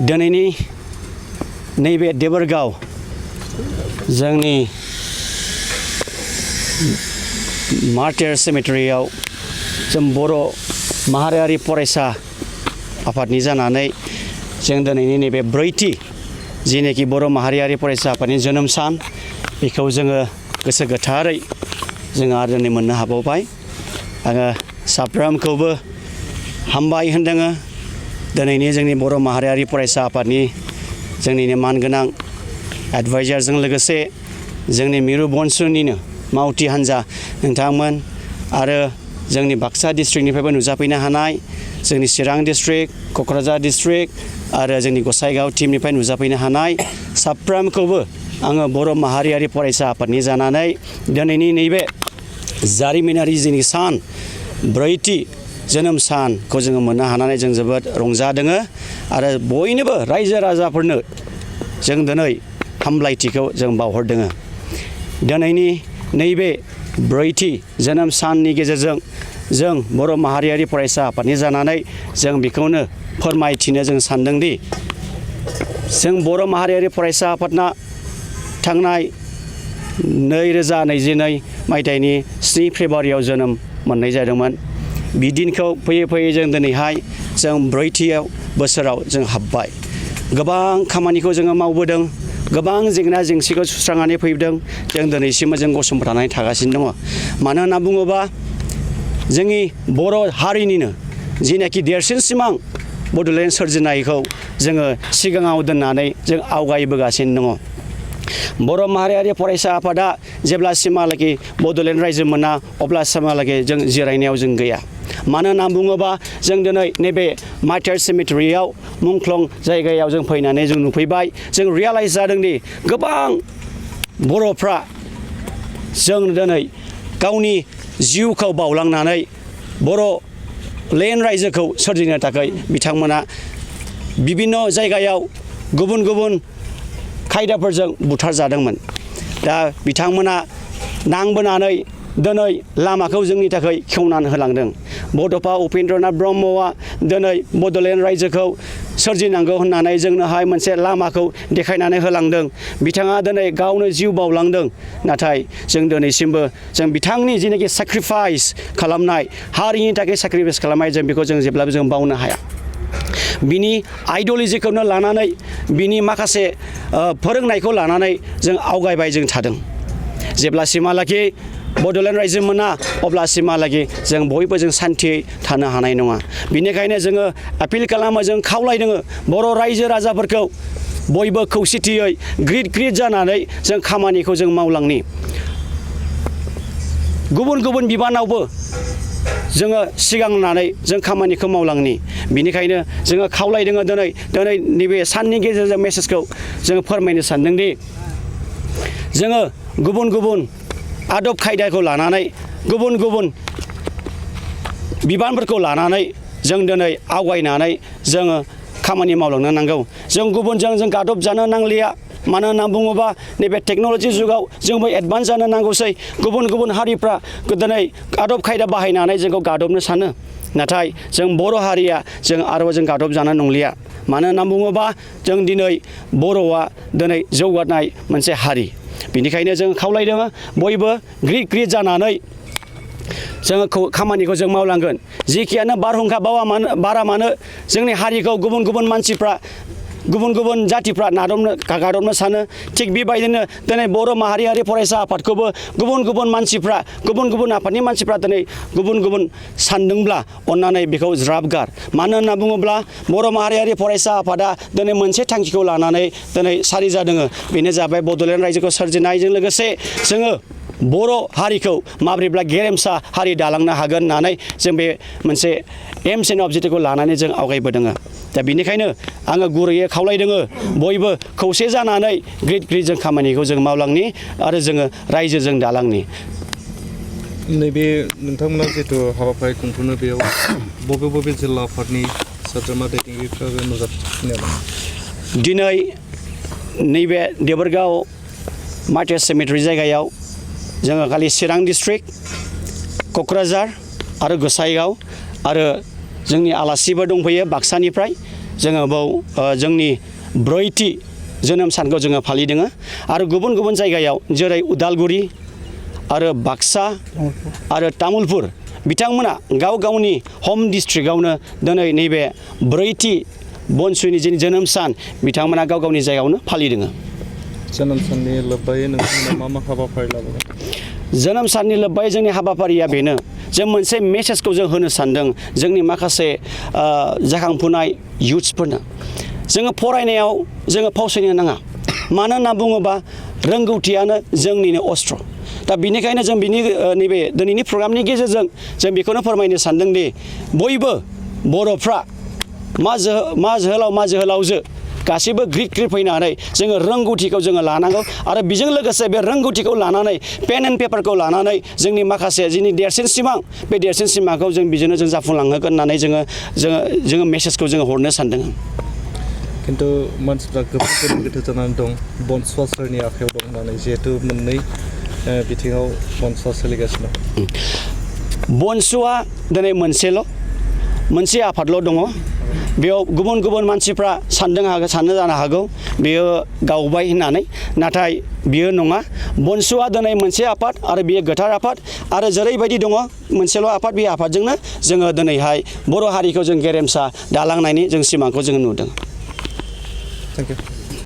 दिनैनि नैबे देबरगाव जोंनि मार्टिर सेमेटेरियाव जों बर' माहारियारि फरायसा आफादनि जानानै जों दिनैनि नैबे ब्रैथि जिनेखि बर' माहारियारि फरायसा आफादनि जोनोम सान बेखौ जोङो गोसो गोथारै जोङो आरो दिनै मोननो हाबावबाय। आङो साफ्रोमखौबो हामबाय होनदोङो दिनैनि जोंनि बर' माहारियारि फरायसा आफादनि जोंनिनो मानगोनां एडभाइजारजों लोगोसे जोंनि मिरु बनसुनिनो मावथि हान्जा नोंथांमोन आरो जोंनि बाक्सा डिस्ट्रिक्टनिफ्रायबो नुजाफैनो हानाय जोंनि चिरां डिस्ट्रिक्ट क'क्राझार डिस्ट्रिक्ट आरो जोंनि गसाइगाव टीमनिफ्राय नुजाफैनो हानाय साफ्रोमखौबो आङो बर' माहारियारि फरायसा आफादनि जानानै दिनैनि नैबे जारिमिनारि जोंनि सान ब्रैथि जोनोम सानखौ जोङो मोननो हानानै जों जोबोद रंजादोङो आरो बयनोबो रायजो राजाफोरनो जों दिनै हामलायथिखौ जों बावहरदोङो। दिनैनि नैबे ब्रैथि जोनोम साननि गेजेरजों जों बर' माहारियारि फरायसा आफादनि जानानै जों बेखौनो फोरमायथिनो जों सानदोंदि जों बर' माहारियारि फरायसा आफादना थांनाय 2022 मायथाइनि 7 फेब्रुवारियाव जोनोम मोननाय जादोंमोन। बि दिनखौ फैयै फैयै जों दिनैहाय जों ब्रैथियाव बोसोराव जों हाबबाय। गोबां खामानिखौ जोङो मावबोदों, गोबां जेंना जेंसिखौ सुस्रांनानै फैदों। जों दिनैसिमबो जों गसंथानानै थागासिनो दङ। मानो होनना बुङोबा जोंनि बर' हारिनिनो जिनाखि देरसिन सिमां बड'लेण्ड सोरजिनायखौ जोङो सिगाङाव दोननानै जों आवगायबोगासिनो दङ। बर' माहारियारि फरायसा आफादा जेब्लासिमहालागै बड'लेण्ड रायजो मोना अब्लासिमहालागै जों जिरायनायाव जों गैया। मानो होनना बुङोबा जों दिनै नैबे मार्टिर सेमेटेरियाव मुंख्लं जायगायाव जों फैनानै जों नुफैबाय। जों रियेलाइज जादोंदि गोबां बर'फ्रा जों दिनै गावनि जिउखौ बावलांनानै बर'लेण्ड रायजोखौ सोरजिनो थाखाय बिथांमोना बिभिन्न जायगायाव गुबुन गुबुन खायदाफोरजों बुथारजादोंमोन। दा बिथांमोना नांबोनानै दिनै लामाखौ जोंनि थाखाय खेवनानै होलांदों। बड'फा उपेन्द्रनाथ ब्रह्मआ दिनै बड'लेण्ड रायजोखौ सोरजिनांगौ होननानै जोंनोहाय मोनसे लामाखौ देखायनानै होलांदों। बिथाङा दिनै गावनो जिउ बावलांदों। नाथाय जों दिनैसिमबो जों बिथांनि जिनाखि सेक्रिफाइस खालामनाय हारिनि थाखाय सेक्रिफाइस खालामनाय जों बेखौ जों जेब्लाबो जों बावनो हाया। बिनि आइडिय'लजिखौनो लानानै बिनि माखासे फोरोंनायखौ लानानै जों आवगायबाय जों थादों। जेब्लासिमहालागै बड'लेण्ड रायजो मोना अब्लासिमहालागै जों बयबो जों सान्थियै थानो हानाय नङा। बेनिखायनो जोङो आपिल खालामो, जों खावलायदों बर' रायजो राजाफोरखौ बयबो खौसेथियै ग्रिद ग्रिद जानानै जों खामानिखौ जों मावलांनि। गुबुन गुबुन बिबानावबो जोङो सिगांनानै जों खामानिखौ मावलांनि। बिनिखायनो जोङो खावलायदों दिनै नैबे साननि गेजेरजों मेसेजखौ जोङो फोरमायनो सानदोंदि जोङो गुबुन गुबुन आदब खायदाखौ लानानै गुबुन गुबुन बिबानफोरखौ लानानै जों दिनै आवगायनानै जोङो खामानि मावलांनो नांगौ। जों गुबुनजों जों गादब जानो नांलिया। मानो होनना बुङोबा नैबे टेक्न'लजि जुगाव जोंबो एडभान्स जानो नांगौसै। गुबुन गुबुन हारिफ्रा दिनै आदब खायदा बाहायनानै जोंखौ गादबनो सानो। नाथाय जों बर' हारिया जों आरोबाव जों गादब जानो नंलिया। मानो होनना बुङोबा जों दिनै बर'आ दिनै जौगानाय मोनसे हारि। बेनिखायनो जों खावलायदों बयबो ग्रिद ग्रिद जानानै जोङो खामानिखौ जों मावलांगोन। जिखियानो बारहुंखा बारा मानो जोंनि हारिखौ गुबुन गुबुन मानसिफ्रा गुबुन गुबुन जातिफ्रा गादबनो सानो। थिग बेबायदिनो दिनै बर' माहारियारि फरायसा आफादखौबो गुबुन गुबुन मानसिफ्रा गुबुन गुबुन आफादनि मानसिफ्रा दिनै गुबुन गुबुन सानदोंब्ला अन्नानै बेखौ ज्राब गार। मानो होनना बुङोब्ला बर' माहारियारि फरायसा आफादा दिनै मोनसे थांखिखौ लानानै दिनै सारि जादों। बेनो जाबाय बड'लेण्ड रायजोखौ सोरजिनायजों लोगोसे जोङो बर' हारिखौ माब्रैब्ला गेरेमसा हारि दालांनो हागोन होननानै जों बे मोनसे एम्स एन्ड अबजेक्टिभखौ लानानै जों आवगायबोदों। दा बेनिखायनो आङो गुरैयै खावलायदों बयबो खौसे जानानै ग्रिद ग्रिद जों खामानिखौ जों मावलांनि आरो जोङो रायजोजों दालांनि। नैबे नोंथांमोना जिहेतु हाबाफारि खुंफुङो बेयाव बबे बबे जिल्ला आफादनि सोद्रोमा दैदेनगिरिफ्राबो नुजाथिफैनाय दं? दिनै नैबे देबरगाव मार्टिर सेमेटेरि जायगायाव जोङो खालि चिरां डिस्ट्रिक्ट, क'क्राझार आरो गसाइगाव आरो जोंनि आलासिबो दंफैयो बाक्सानिफ्राय जोङो बाव जोंनि ब्रैथि जोनोम सानखौ जोङो फालिदों आरो गुबुन गुबुन जायगायाव जेरै उदालगुरि आरो बाक्सा आरो तामुलपुर बिथांमोना गाव गावनि हम डिस्ट्रिक्टआवनो दिनै नैबे ब्रैथि बनसुनि जोनोम सान बिथांमोना गाव गावनि जायगायावनो फालिदों जोनोम साननि लोब्बायै नोंथांमोना मा हाबाफारि लाबोगोन जोनोम साननि लोब्बायै जोंनि हाबाफारिया बेनो जों मोनसे मेसेजखौ जों होनो सानदों जोंनि माखासे जाखांफुनाय युथ्सफोरनो जोङो फरायनायाव जोङो फावसायनो नाङा मानो होनना बुङोबा रोंगौथियानो जोंनिनो अस्त्र दा बिनिखायनो जों बिनि नैबे दिनैनि प्रग्रामनि गेजेरजों जों बेखौनो फोरमायनो सानदों दि बयबो बर'फ्रा मा जोहोलाव मा जोहोलावजो गासैबो ग्रिद ग्रिद फैनानै जोङो रोंगौथिखौ जोङो लानांगौ आरो बेजों लोगोसे बे रोंगौथिखौ लानानै पेन एन्ड पेपारखौ लानानै जोंनि माखासे जोंनि देरसिन सिमां बे देरसिन सिमांखौ जों बिजोंनो जों जाफुंलांहोगोन होननानै जोङो मेसेजखौ जोङो हरनो सानदों खिन्थु मानसिफ्रा गोबां गोनो गोथो जानानै दं बनसुवा सोरनि आखायाव दं होननानै जिहेथु मोननै बिथिङाव बनसुवा सोलिगासिनो बनसुवा दिनै मोनसे आफादल' दङ बेयाव गुबुन गुबुन मानसिफ्रा साननो जानो हागौ बेयो गावबाय होननानै नाथाय बियो नङा बनसुवा दिनै मोनसे आफाद आरो बियो गोथार आफाद आरो जेरैबायदि दङ मोनसेल' आफाद बे आफादजोंनो जोङो दिनैहाय बर' हारिखौ जों गेरेमसा दालांनायनि जों सिमांखौ जोङो नुदों थेंक इउ